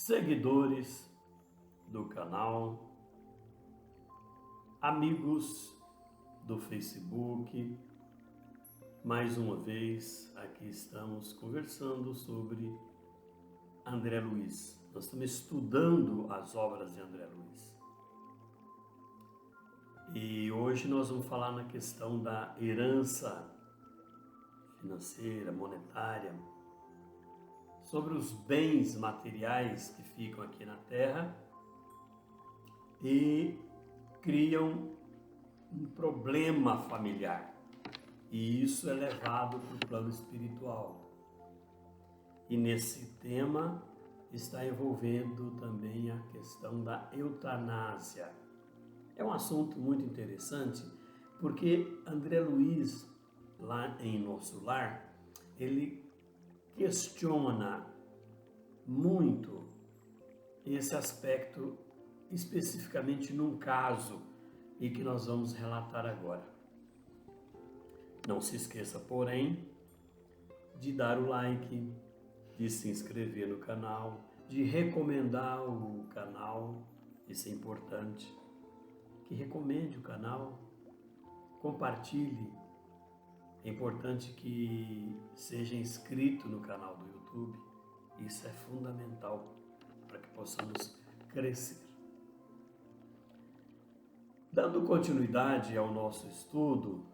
seguidores do canal, amigos do Facebook. Mais uma vez, aqui estamos conversando sobre André Luiz. Nós estamos estudando as obras de André Luiz. E hoje nós vamos falar na questão da herança financeira, monetária, sobre os bens materiais que ficam aqui na Terra e criam um problema familiar. E isso é levado para o plano espiritual. E nesse tema está envolvendo também a questão da eutanásia. É um assunto muito interessante, porque André Luiz, lá em Nosso Lar, ele questiona muito esse aspecto, especificamente num caso e que nós vamos relatar agora. Não se esqueça, porém, de dar o like, de se inscrever no canal, de recomendar o canal, isso é importante, que recomende o canal, compartilhe. É importante que seja inscrito no canal do YouTube, isso é fundamental para que possamos crescer. Dando continuidade ao nosso estudo,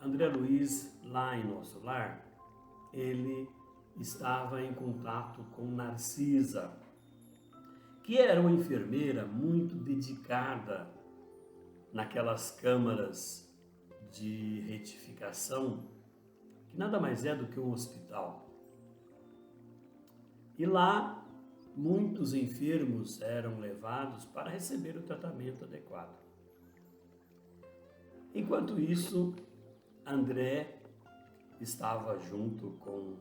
André Luiz, lá em Nosso Lar, ele estava em contato com Narcisa, que era uma enfermeira muito dedicada naquelas câmaras de retificação, que nada mais é do que um hospital. E lá, muitos enfermos eram levados para receber o tratamento adequado. Enquanto isso, André estava junto com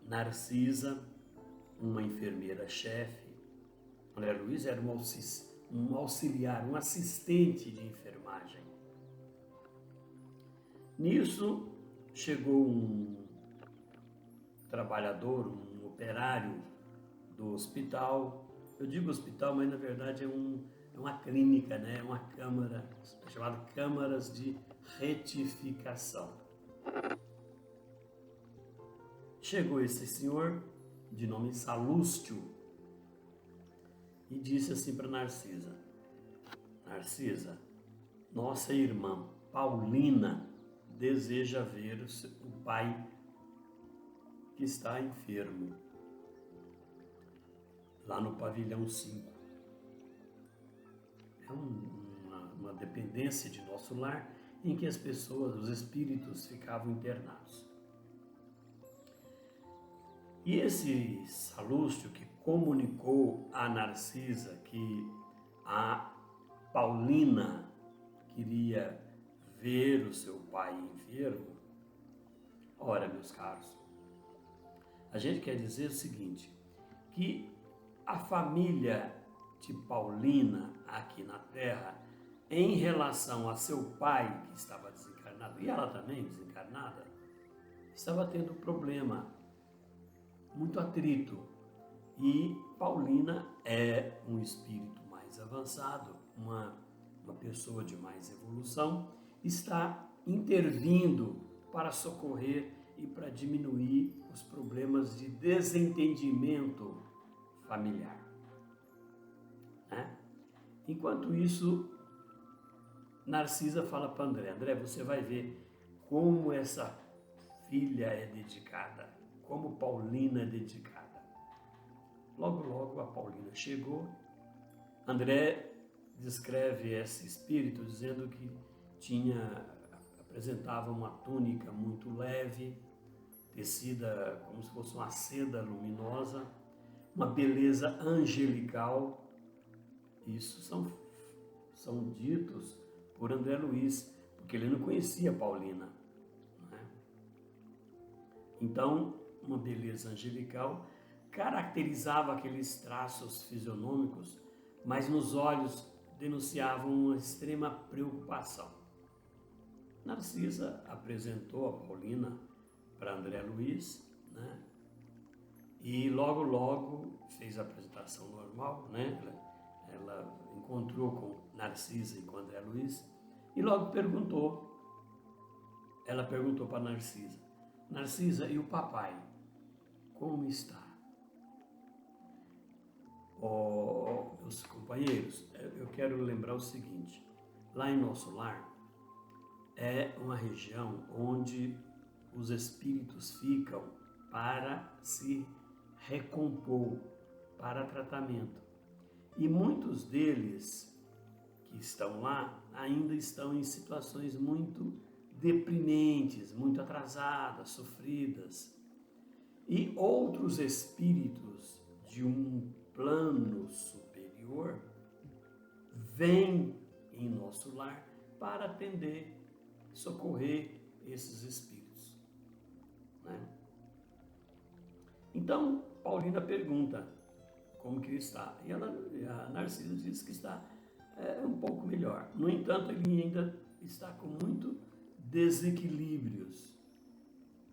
Narcisa, uma enfermeira-chefe. André Luiz era um auxiliar, um assistente de enfermagem. Nisso, chegou um trabalhador, um operário do hospital. Eu digo hospital, mas na verdade é uma clínica, né? Uma câmara, chamada Câmaras de Retificação. Chegou esse senhor, de nome Salústio, e disse assim para Narcisa: Narcisa, nossa irmã Paulina deseja ver o pai que está enfermo, lá no pavilhão 5. É uma dependência de Nosso Lar em que as pessoas, os espíritos, ficavam internados. E esse Salústio, que comunicou a Narcisa que a Paulina queria ver o seu pai enfermo, ora, meus caros, a gente quer dizer o seguinte, que a família de Paulina aqui na Terra, em relação a seu pai que estava desencarnado, e ela também desencarnada, estava tendo problema, muito atrito. E Paulina é um espírito mais avançado, uma pessoa de mais evolução, está intervindo para socorrer e para diminuir os problemas de desentendimento familiar. Né? Enquanto isso, Narcisa fala para André: André, você vai ver como essa filha é dedicada, como Paulina é dedicada. Logo, logo a Paulina chegou. André descreve esse espírito dizendo que apresentava uma túnica muito leve, tecida como se fosse uma seda luminosa, uma beleza angelical. Isso são ditos por André Luiz, porque ele não conhecia Paulina. Né? Então, uma beleza angelical caracterizava aqueles traços fisionômicos, mas nos olhos denunciavam uma extrema preocupação. Narcisa apresentou a Paulina para André Luiz, né? E logo fez a apresentação normal, né? Ela encontrou com Narcisa e com André Luiz e logo ela perguntou para Narcisa: Narcisa, e o papai, como está? Oh, meus companheiros, eu quero lembrar o seguinte: lá em nosso lar é uma região onde os espíritos ficam para se recompor, para tratamento. E muitos deles que estão lá ainda estão em situações muito deprimentes, muito atrasadas, sofridas. E outros espíritos de um plano superior vêm em nosso lar para atender, socorrer esses espíritos, né? Então, Paulina pergunta como que ele está. E a Narcisa diz que está um pouco melhor. No entanto, ele ainda está com muito desequilíbrios.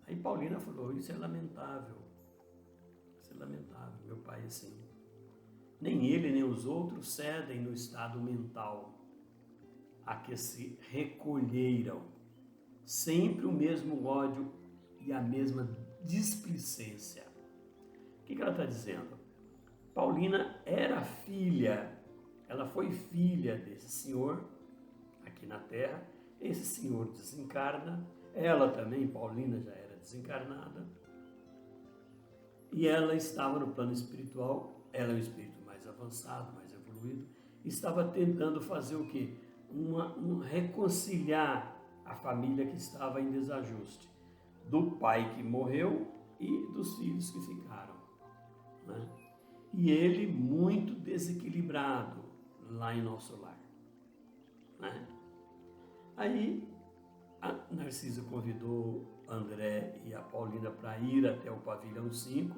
Aí Paulina falou: isso é lamentável. Isso é lamentável, meu pai, assim. Nem ele, nem os outros cedem no estado mental a que se recolheram. Sempre o mesmo ódio e a mesma displicência. O que ela está dizendo? Paulina era filha, ela foi filha desse senhor aqui na Terra. Esse senhor desencarna, ela também, Paulina, já era desencarnada. E ela estava no plano espiritual, ela é um espírito mais avançado, mais evoluído, estava tentando fazer o quê? Reconciliar a família que estava em desajuste, do pai que morreu e dos filhos que ficaram, né? E ele muito desequilibrado lá em nosso lar, né? Aí a Narcisa convidou André e a Paulina para ir até o pavilhão 5,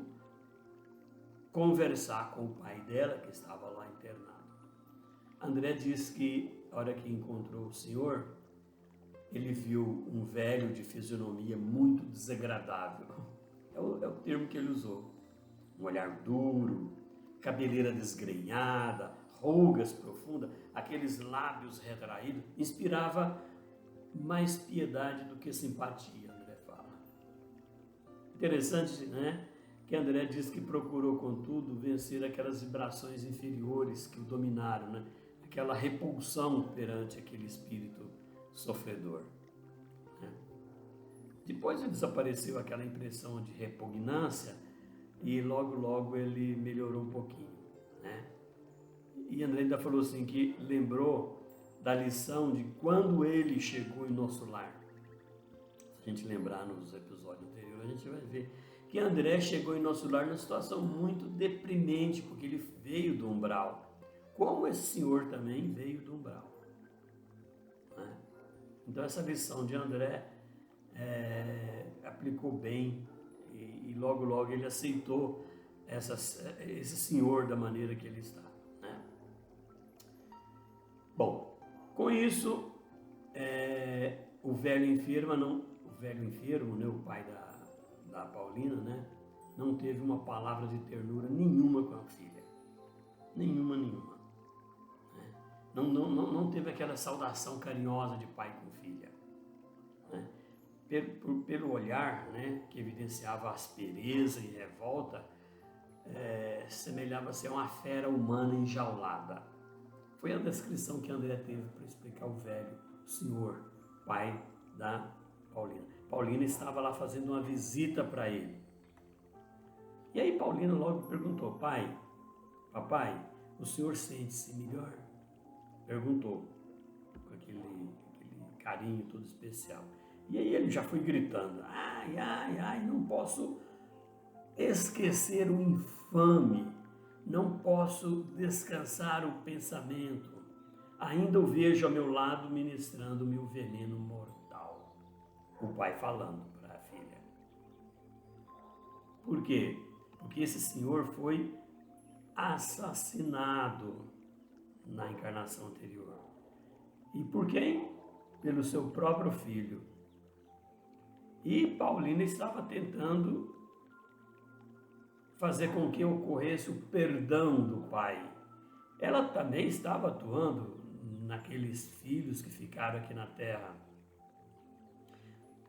conversar com o pai dela, que estava lá internado. André disse que, a hora que encontrou o senhor, ele viu um velho de fisionomia muito desagradável. É o termo que ele usou. Um olhar duro, cabeleira desgrenhada, rugas profundas, aqueles lábios retraídos, inspirava mais piedade do que simpatia, André fala. Interessante, né? Que André diz que procurou, contudo, vencer aquelas vibrações inferiores que o dominaram, né? Aquela repulsão perante aquele espírito sofredor, né? Depois desapareceu aquela impressão de repugnância e logo ele melhorou um pouquinho, né? E André ainda falou assim que lembrou da lição de quando ele chegou em nosso lar. Se a gente lembrar nos episódios anteriores, a gente vai ver que André chegou em nosso lar numa situação muito deprimente, porque ele veio do umbral, como esse senhor também veio do umbral, né? Então essa lição de André aplicou bem e logo ele aceitou esse senhor da maneira que ele está, né? Bom, com isso, o velho enfermo, né, o pai da Paulina, né, não teve uma palavra de ternura nenhuma com a filha. Nenhuma. Né? Não teve aquela saudação carinhosa de pai com filha. Né? Pelo olhar, né, que evidenciava aspereza e revolta, semelhava ser uma fera humana enjaulada. Foi a descrição que André teve para explicar o velho, o senhor, pai da Paulina. Paulina estava lá fazendo uma visita para ele. E aí Paulina logo perguntou: papai, o senhor sente-se melhor? Perguntou, com aquele carinho todo especial. E aí ele já foi gritando: ai, não posso esquecer o infame, não posso descansar o pensamento, ainda o vejo ao meu lado ministrando-me o veneno mortal. O pai falando para a filha. Por quê? Porque esse senhor foi assassinado na encarnação anterior. E por quem? Pelo seu próprio filho. E Paulina estava tentando fazer com que ocorresse o perdão do pai. Ela também estava atuando naqueles filhos que ficaram aqui na terra.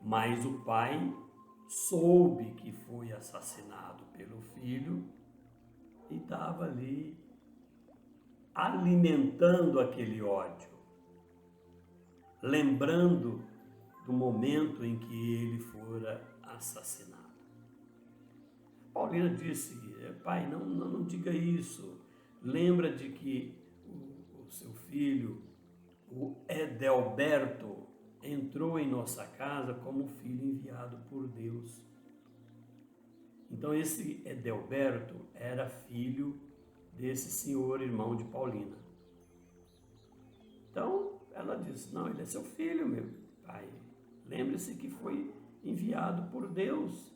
Mas o pai soube que foi assassinado pelo filho e estava ali alimentando aquele ódio, lembrando do momento em que ele fora assassinado. Paulina disse: pai, não diga isso, lembra de que o seu filho, o Edelberto, entrou em nossa casa como filho enviado por Deus. Então esse Edelberto era filho desse senhor irmão de Paulina. Então ela disse: não, ele é seu filho, meu pai. Lembre-se que foi enviado por Deus.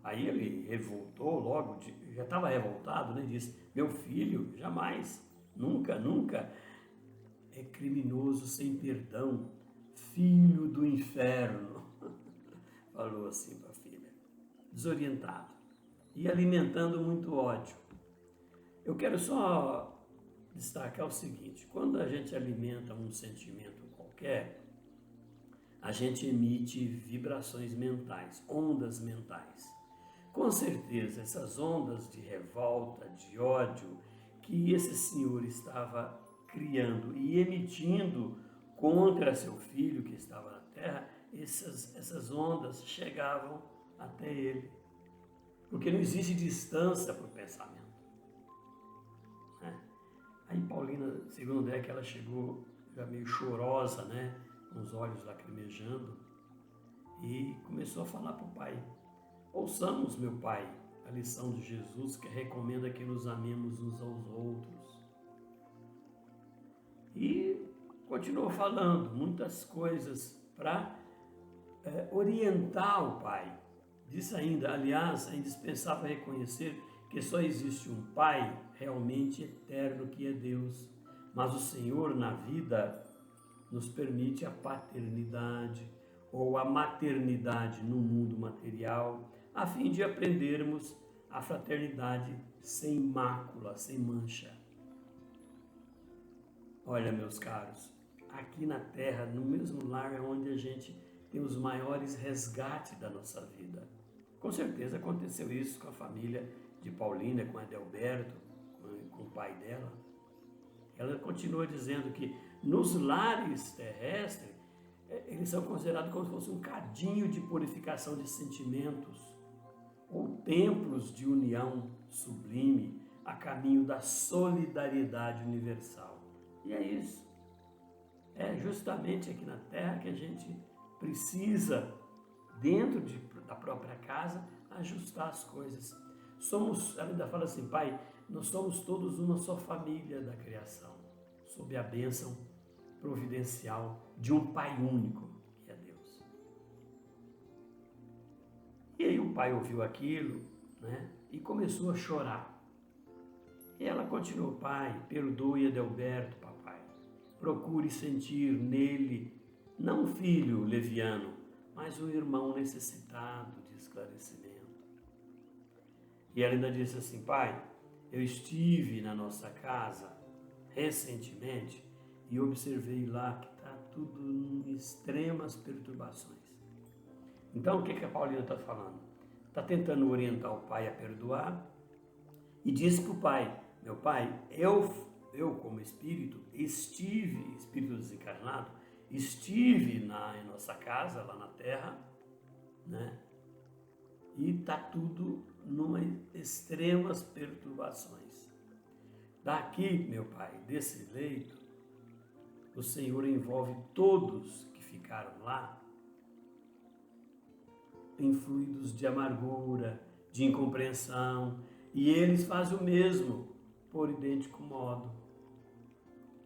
Aí ele revoltou logo, já estava revoltado, né? Disse: meu filho, jamais, nunca, nunca. É criminoso sem perdão, filho do inferno. Falou assim para a filha, desorientado e alimentando muito ódio. Eu quero só destacar o seguinte: quando a gente alimenta um sentimento qualquer, a gente emite vibrações mentais, ondas mentais. Com certeza, essas ondas de revolta, de ódio, que esse senhor estava criando e emitindo contra seu filho que estava na terra, essas ondas chegavam até ele. Porque não existe distância para o pensamento. Né? Aí Paulina, segundo é que ela chegou já meio chorosa, né? Com os olhos lacrimejando, e começou a falar para o pai: ouçamos, meu pai, a lição de Jesus que recomenda que nos amemos uns aos outros. E continuou falando muitas coisas para orientar o pai. Disse ainda: aliás, é indispensável reconhecer que só existe um pai realmente eterno, que é Deus. Mas o Senhor, na vida, nos permite a paternidade ou a maternidade no mundo material, a fim de aprendermos a fraternidade sem mácula, sem mancha. Olha, meus caros, aqui na Terra, no mesmo lar, é onde a gente tem os maiores resgates da nossa vida. Com certeza aconteceu isso com a família de Paulina, com Edelberto, com o pai dela. Ela continua dizendo que nos lares terrestres, eles são considerados como se fosse um cadinho de purificação de sentimentos, ou templos de união sublime a caminho da solidariedade universal. E é isso. É justamente aqui na Terra que a gente precisa, dentro da própria casa, ajustar as coisas. Ela ainda fala assim: pai, nós somos todos uma só família da criação, sob a bênção providencial de um Pai único, que é Deus. E aí o pai ouviu aquilo, né, e começou a chorar. E ela continuou: pai, perdoe Edelberto, papai. Procure sentir nele, não um filho leviano, mas um irmão necessitado de esclarecimento. E ela ainda disse assim: pai, eu estive na nossa casa recentemente e observei lá que está tudo em extremas perturbações. Então, o que a Paulina está falando? Está tentando orientar o pai a perdoar e disse para o pai: meu pai, eu como espírito desencarnado, estive em nossa casa, lá na Terra, né? E está tudo numa extremas perturbações. Daqui, meu pai, desse leito, o Senhor envolve todos que ficaram lá em fluidos de amargura, de incompreensão, e eles fazem o mesmo por idêntico modo.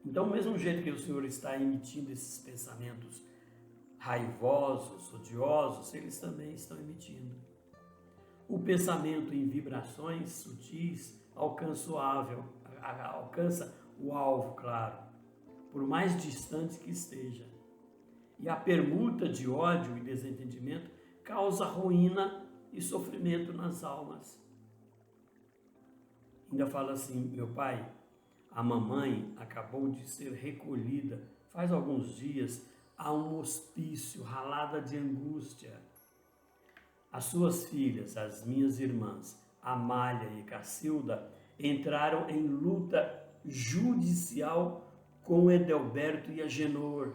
Então, do mesmo jeito que o Senhor está emitindo esses pensamentos raivosos, odiosos, eles também estão emitindo. O pensamento em vibrações sutis alcança o alvo, claro, por mais distante que esteja. E a permuta de ódio e desentendimento causa ruína e sofrimento nas almas. Ainda fala assim: meu pai, a mamãe acabou de ser recolhida faz alguns dias a um hospício, ralada de angústia. As suas filhas, as minhas irmãs, Amália e Cacilda, entraram em luta judicial com Edelberto e Agenor,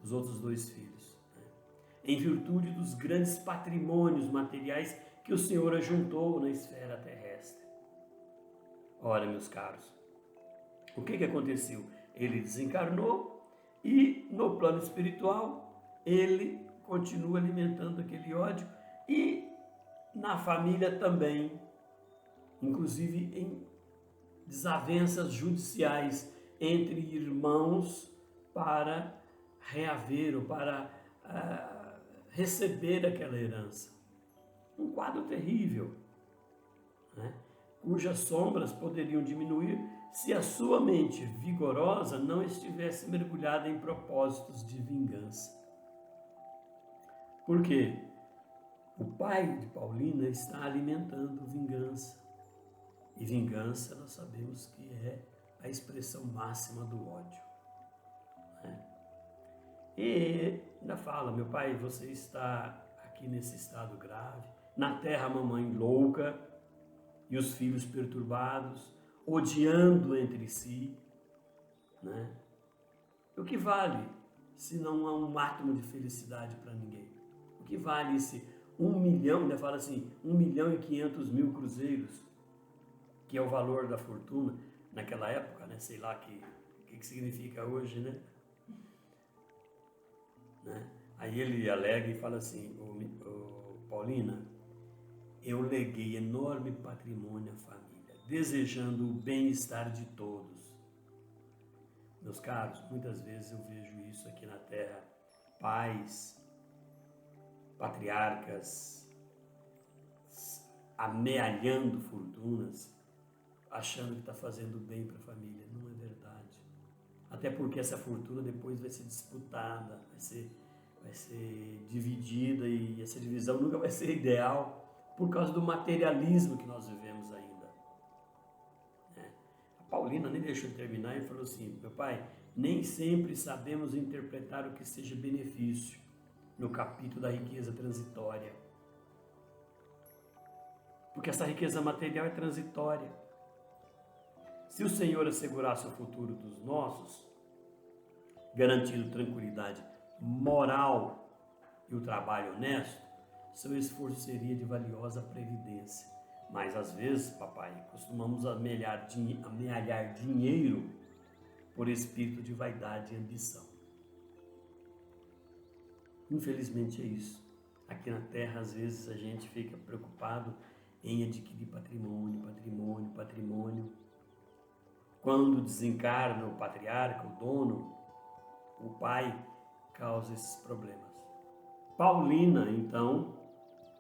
os outros dois filhos, né? Em virtude dos grandes patrimônios materiais que o Senhor ajuntou na esfera terrestre. Ora, meus caros, o que aconteceu? Ele desencarnou e no plano espiritual ele continua alimentando aquele ódio e na família também, inclusive em desavenças judiciais entre irmãos para reaver ou para receber aquela herança. Um quadro terrível, né? Cujas sombras poderiam diminuir se a sua mente vigorosa não estivesse mergulhada em propósitos de vingança. Por quê? O pai de Paulina está alimentando vingança. E vingança nós sabemos que é a expressão máxima do ódio, né? E ainda fala: meu pai, você está aqui nesse estado grave, na terra a mamãe louca e os filhos perturbados, odiando entre si, né? O que vale se não há um átomo de felicidade para ninguém? O que vale esse 1 milhão, ainda fala assim, 1.500.000 cruzeiros, que é o valor da fortuna naquela época, né? Sei lá o que significa hoje, né? Aí ele alega e fala assim: Paulina, eu leguei enorme patrimônio à família, desejando o bem-estar de todos. Meus caros, muitas vezes eu vejo isso aqui na Terra, pais, patriarcas, amealhando fortunas, achando que está fazendo bem para a família. Não é verdade. Até porque essa fortuna depois vai ser disputada, vai ser dividida, e essa divisão nunca vai ser ideal por causa do materialismo que nós vivemos ainda. A Paulina nem deixou de terminar e falou assim: meu pai, nem sempre sabemos interpretar o que seja benefício no capítulo da riqueza transitória. Porque essa riqueza material é transitória. Se o Senhor assegurasse o futuro dos nossos, garantindo tranquilidade moral e o trabalho honesto, seu esforço seria de valiosa previdência. Mas às vezes, papai, costumamos amealhar dinheiro por espírito de vaidade e ambição. Infelizmente é isso. Aqui na Terra, às vezes, a gente fica preocupado em adquirir patrimônio. Quando desencarna o patriarca, o dono, o pai, causa esses problemas. Paulina, então,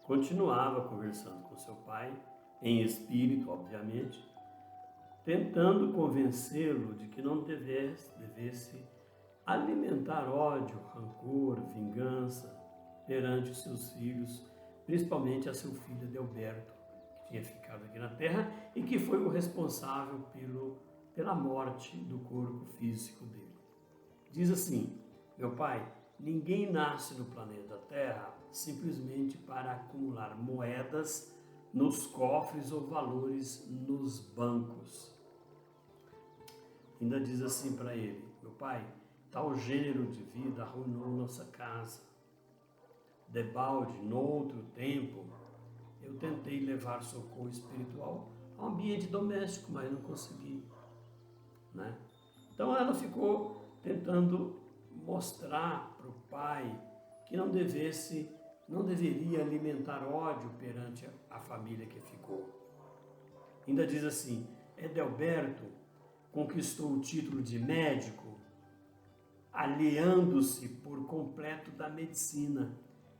continuava conversando com seu pai, em espírito, obviamente, tentando convencê-lo de que não devesse alimentar ódio, rancor, vingança perante os seus filhos, principalmente a seu filho Edelberto, que tinha ficado aqui na Terra e que foi o responsável pela morte do corpo físico dele. Diz assim: meu pai, ninguém nasce no planeta Terra simplesmente para acumular moedas nos cofres ou valores nos bancos. Ainda diz assim para ele: meu pai, tal gênero de vida arruinou nossa casa. Debalde, noutro tempo, eu tentei levar socorro espiritual ao ambiente doméstico, mas não consegui, né? Então ela ficou tentando mostrar para o pai que não deveria alimentar ódio perante a família que ficou. Ainda diz assim: Edelberto conquistou o título de médico, aliando-se por completo da medicina,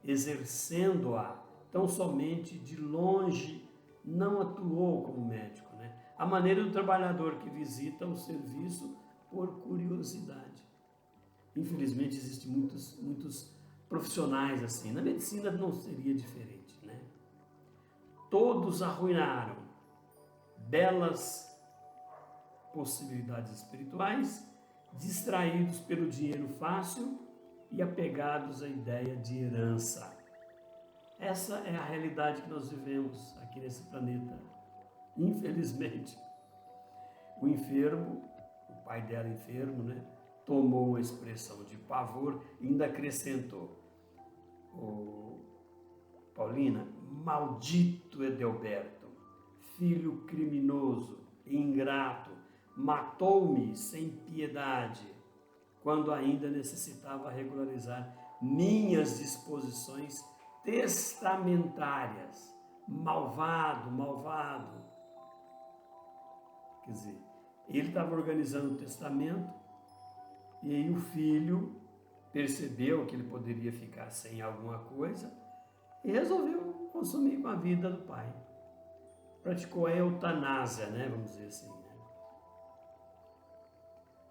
exercendo-a tão somente de longe, não atuou como médico, né? A maneira do trabalhador que visita o serviço por curiosidade. Infelizmente existem muitos profissionais assim. Na medicina não seria diferente, né? Todos arruinaram belas possibilidades espirituais, distraídos pelo dinheiro fácil e apegados à ideia de herança. Essa é a realidade que nós vivemos aqui nesse planeta. Infelizmente, o enfermo, o pai dela enfermo, né, tomou uma expressão de pavor e ainda acrescentou: Paulina, maldito Edelberto, filho criminoso, ingrato, matou-me sem piedade, quando ainda necessitava regularizar minhas disposições testamentárias. Malvado, malvado. Quer dizer, ele estava organizando o testamento e aí o filho percebeu que ele poderia ficar sem alguma coisa e resolveu consumir com a vida do pai. Praticou a eutanásia, né? Vamos dizer assim. Né?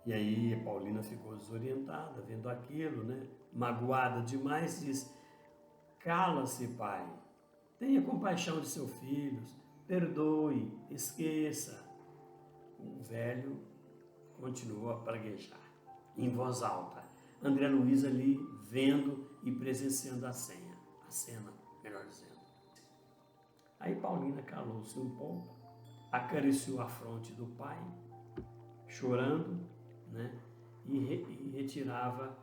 E aí a Paulina ficou desorientada, vendo aquilo, né? Magoada demais, diz: cala-se, pai, tenha compaixão de seus filhos, perdoe, esqueça. O velho continuou a praguejar, em voz alta. André Luiz ali vendo e presenciando a cena, melhor dizendo. Aí Paulina calou-se um pouco, acariciou a fronte do pai, chorando, né? E retirava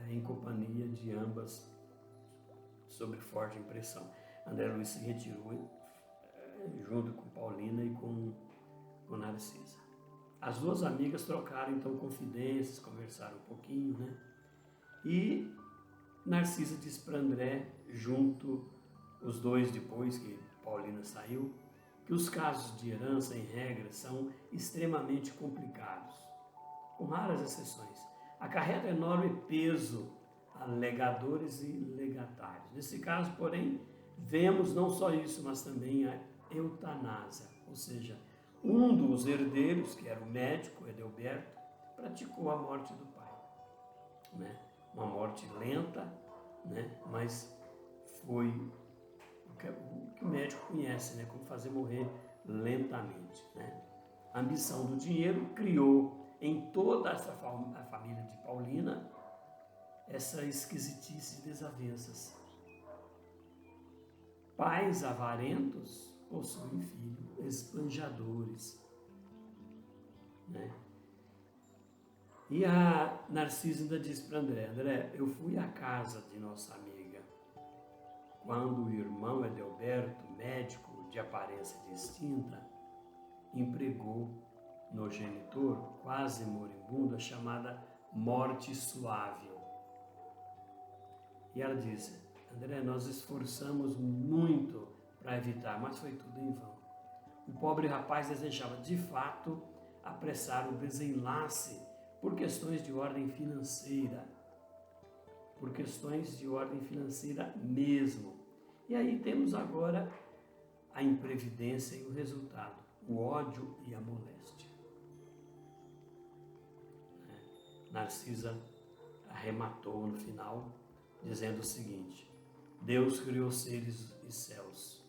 em companhia de ambas, sob forte impressão. André Luiz se retirou junto com Paulina e com Narcisa. As duas amigas trocaram então confidências, conversaram um pouquinho, né? E Narcisa disse para André, junto os dois depois que Paulina saiu, que os casos de herança, em regra, são extremamente complicados, com raras exceções. Acarreta enorme peso a legadores e legatários. Nesse caso, porém, vemos não só isso, mas também a eutanásia, ou seja, um dos herdeiros, que era o médico Edelberto, praticou a morte do pai. Né? Uma morte lenta, né? Mas foi o que o médico conhece, né? Como fazer morrer lentamente. Né? A ambição do dinheiro criou em toda essa a família de Paulina essa esquisitice de desavenças. Pais avarentos possuem filhos esbanjadores. Né? E a Narcisa ainda disse para André, eu fui à casa de nossa amiga quando o irmão Edelberto, médico de aparência distinta, empregou no genitor, quase moribundo, a chamada morte suave. E ela disse: André, nós esforçamos muito para evitar, mas foi tudo em vão. O pobre rapaz desejava, de fato, apressar o desenlace por questões de ordem financeira. Por questões de ordem financeira mesmo. E aí temos agora a imprevidência e o resultado, o ódio e a moléstia. Narcisa arrematou no final, dizendo o seguinte: Deus criou seres e céus,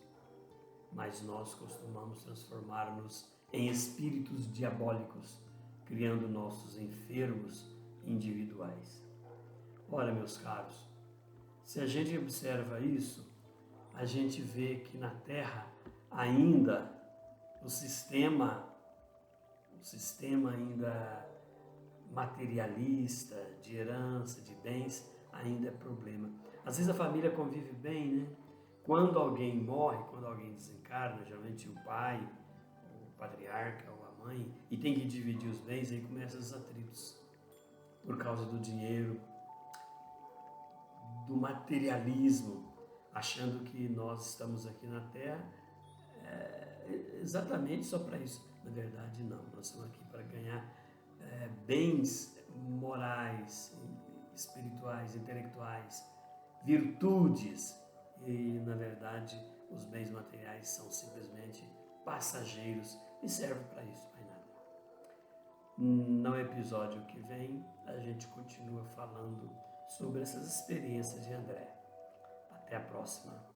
mas nós costumamos transformar-nos em espíritos diabólicos, criando nossos enfermos individuais. Ora, meus caros, se a gente observa isso, a gente vê que na Terra ainda o sistema ainda materialista, de herança, de bens, ainda é problema. Às vezes a família convive bem, né? Quando alguém morre, quando alguém desencarna, geralmente o pai, o patriarca ou a mãe, e tem que dividir os bens, aí começam os atritos por causa do dinheiro, do materialismo, achando que nós estamos aqui na Terra exatamente só para isso. Na verdade, não. Nós estamos aqui para ganhar bens morais, espirituais, intelectuais, virtudes. E, na verdade, os bens materiais são simplesmente passageiros e servem para isso, mais nada. No episódio que vem, a gente continua falando sobre essas experiências de André. Até a próxima.